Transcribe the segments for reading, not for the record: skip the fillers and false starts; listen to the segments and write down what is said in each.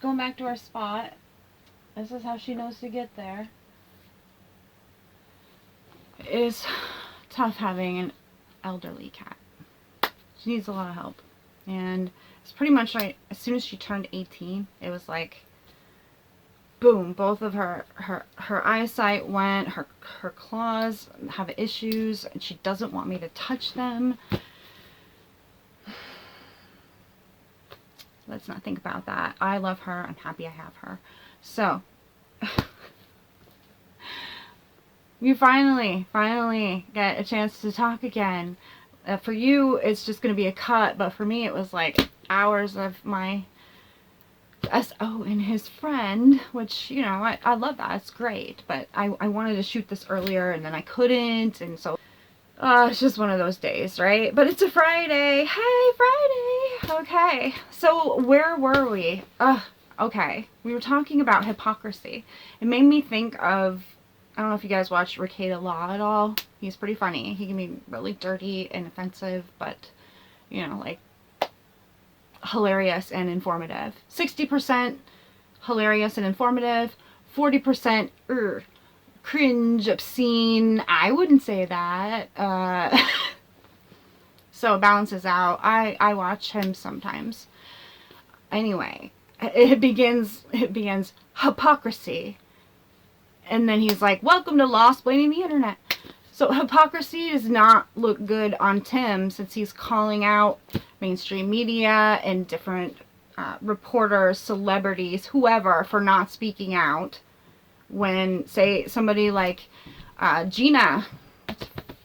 going back to our spot. This is how she knows to get there. It is tough having an elderly cat. She needs a lot of help. And it's pretty much right as soon as she turned 18, it was like boom, both of her eyesight went, her claws have issues, and she doesn't want me to touch them. Let's not think about that. I love her. I'm happy I have her. So, you finally get a chance to talk again. For you, it's just going to be a cut, but for me, it was like hours of my SO and his friend, which, you know, I love that. It's great, but I wanted to shoot this earlier, and then I couldn't, and so it's just one of those days, right? But it's a Friday. Hey, Friday! Okay, so where were we? Okay, we were talking about hypocrisy. It made me think of, I don't know if you guys watch Ricada Law at all. He's pretty funny. He can be really dirty and offensive, but, you know, like, hilarious and informative. 60% hilarious and informative, 40% cringe, obscene. I wouldn't say that. So it balances out. I watch him sometimes. Anyway, it begins hypocrisy. And then he's like, welcome to Law Splaining the Internet. So hypocrisy does not look good on Tim, since he's calling out mainstream media and different reporters, celebrities, whoever, for not speaking out. When, say, somebody like Gina,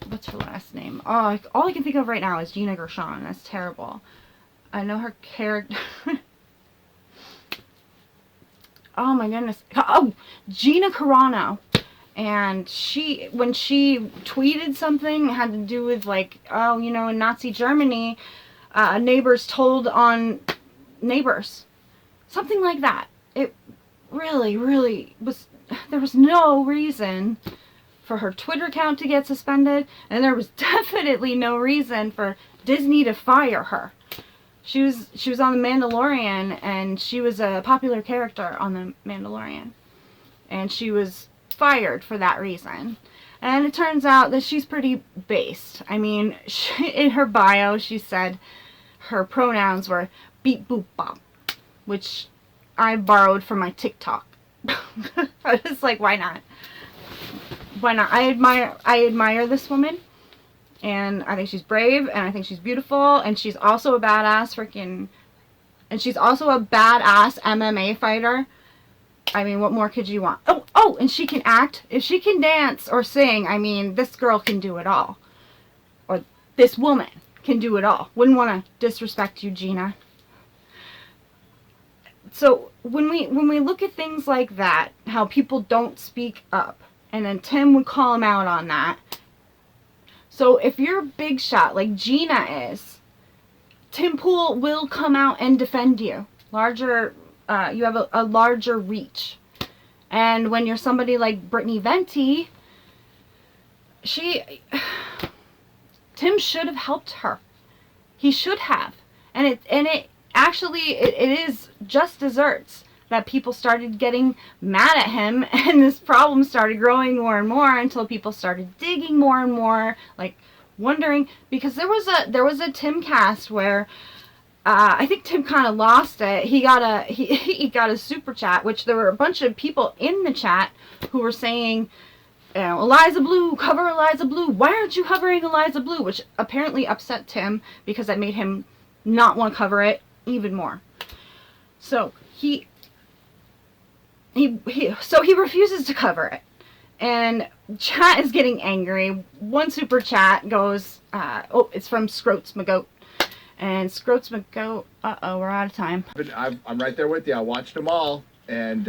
what's her last name? Oh, all I can think of right now is Gina Gershon. That's terrible. I know her character. Oh my goodness. Oh, Gina Carano. And when she tweeted something, it had to do with, like, oh, you know, in Nazi Germany, neighbors told on neighbors. Something like that. It really was, there was no reason for her Twitter account to get suspended, and there was definitely no reason for Disney to fire her. She was on The Mandalorian, and she was a popular character on The Mandalorian. And she was fired for that reason. And it turns out that she's pretty based. I mean, in her bio, she said her pronouns were beep boop bop, which I borrowed from my TikTok. I was like, why not? Why not? I admire this woman, and I think she's brave, and I think she's beautiful, and she's also a badass and she's also a badass MMA fighter. I mean, what more could you want? Oh, and she can act. If she can dance or sing, I mean, this girl can do it all. Or this woman can do it all. Wouldn't want to disrespect you, Gina. So when we look at things like that, how people don't speak up, and then Tim would call him out on that. So if you're a big shot like Gina is, Tim Pool will come out and defend you. You have a larger reach. And when you're somebody like Brittany Venti, Tim should have helped her. He should have. And it is just desserts that people started getting mad at him, and this problem started growing more and more until people started digging more and more, like wondering, because there was a Timcast where I think Tim kind of lost it. He got a super chat, which there were a bunch of people in the chat who were saying, you know, Eliza Bleu, cover Eliza Bleu. Why aren't you covering Eliza Bleu? Which apparently upset Tim, because that made him not want to cover it even more. So he refuses to cover it. And chat is getting angry. One super chat goes, it's from Scroats McGoat. And Scroats McGoat, we're out of time. But I'm right there with you. I watched them all, and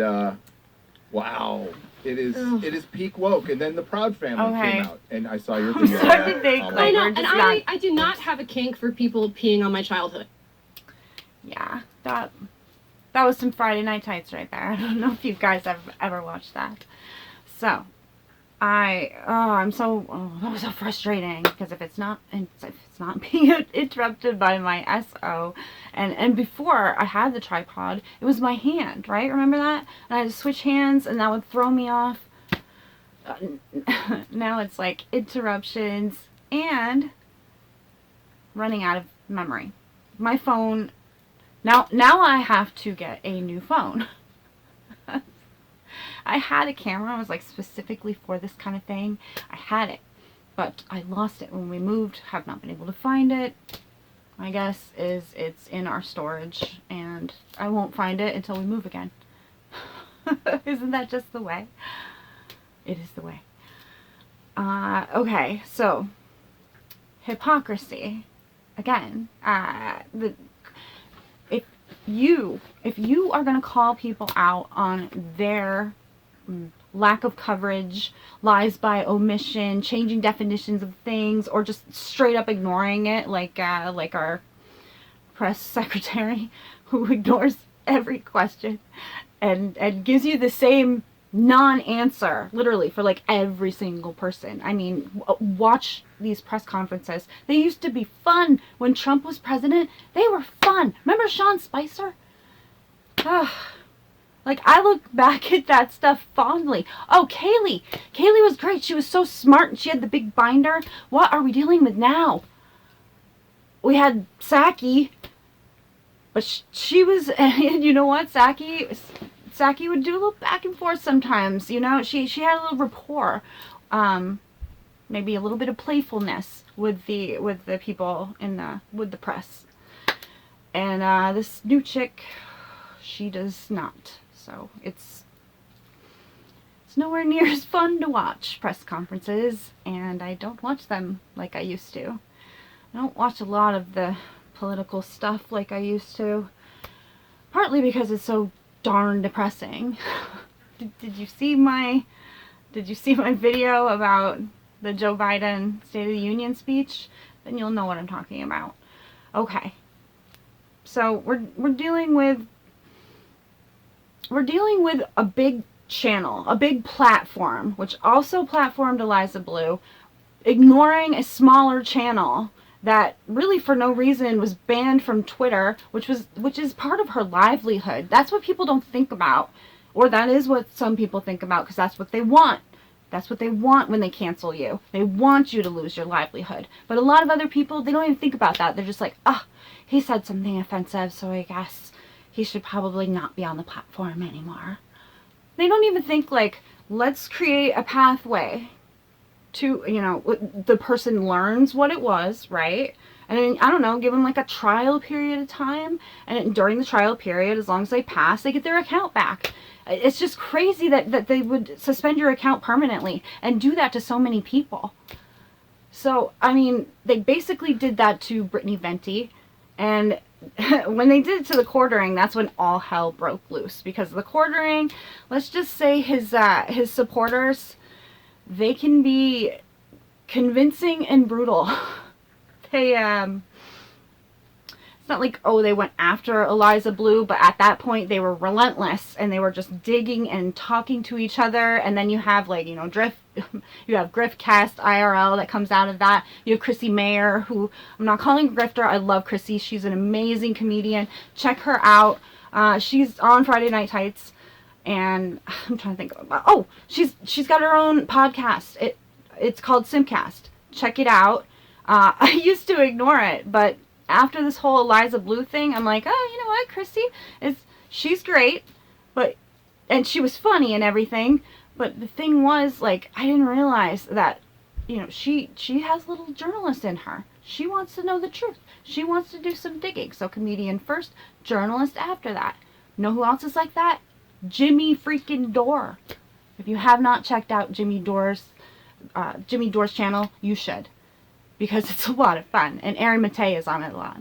wow, it is peak woke. And then the Proud Family came out, and I saw your video. I know, and I do not have a kink for people peeing on my childhood. Yeah, that was some Friday Night Tights right there. I don't know if you guys have ever watched that. So, I'm so, that was so frustrating, because if it's not being interrupted by my SO, and before I had the tripod, it was my hand, right? Remember that? And I had to switch hands, and that would throw me off. Now it's like interruptions and running out of memory. My phone, now I have to get a new phone. I had a camera, it was like specifically for this kind of thing. I had it, but I lost it when we moved, have not been able to find it. My guess is it's in our storage, and I won't find it until we move again. Isn't that just the way? It is the way. Okay, so, hypocrisy. Again, if you are going to call people out on their lack of coverage, lies by omission, changing definitions of things, or just straight up ignoring it, like our press secretary, who ignores every question and gives you the same non-answer, literally, for like every single person. I mean, watch these press conferences. They used to be fun. When Trump was president, they were fun. Remember Sean Spicer? Like, I look back at that stuff fondly. Oh, Kaylee was great. She was so smart, and she had the big binder. What are we dealing with now? We had Psaki, but she was, and you know what, Psaki would do a little back and forth sometimes, you know. She had a little rapport, maybe a little bit of playfulness with the people with the press. And this new chick, she does not. So it's nowhere near as fun to watch press conferences, and I don't watch them like I used to. I don't watch a lot of the political stuff like I used to, partly because it's so darn depressing. Did you see my video about the Joe Biden State of the Union speech? Then you'll know what I'm talking about. Okay. So we're dealing with a big channel, a big platform, which also platformed Eliza Bleu, ignoring a smaller channel that really for no reason was banned from Twitter, which is part of her livelihood. That's what people don't think about, or that is what some people think about, because that's what they want. That's what they want when they cancel you. They want you to lose your livelihood. But a lot of other people, they don't even think about that. They're just like, he said something offensive, so I guess he should probably not be on the platform anymore. They don't even think, like, let's create a pathway to, you know, the person learns what it was, right? And then, I don't know, give them like a trial period of time. And during the trial period, as long as they pass, they get their account back. It's just crazy that they would suspend your account permanently and do that to so many people. So, I mean, they basically did that to Brittany Venti. And when they did it to the quartering, that's when all hell broke loose. Because the quartering, let's just say his supporters, they can be convincing and brutal. They, it's not like, they went after Eliza Bleu, but at that point they were relentless, and they were just digging and talking to each other. And then you have, like, you know, you have Griftcast IRL that comes out of that. You have Chrissy Mayer, who I'm not calling a grifter. I love Chrissy. She's an amazing comedian. Check her out. She's on Friday Night Tights, and I'm trying to think about, she's got her own podcast. It's called Timcast. Check it out. I used to ignore it, but after this whole Eliza Bleu thing, I'm like, you know what, Chrissy she's great, and she was funny and everything. But the thing was, like, I didn't realize that, you know, she has a little journalist in her. She wants to know the truth. She wants to do some digging. So comedian first, journalist after that. Know who else is like that? Jimmy freaking Dore. If you have not checked out Jimmy Dore's channel, you should, because it's a lot of fun. And Aaron Matei is on it a lot.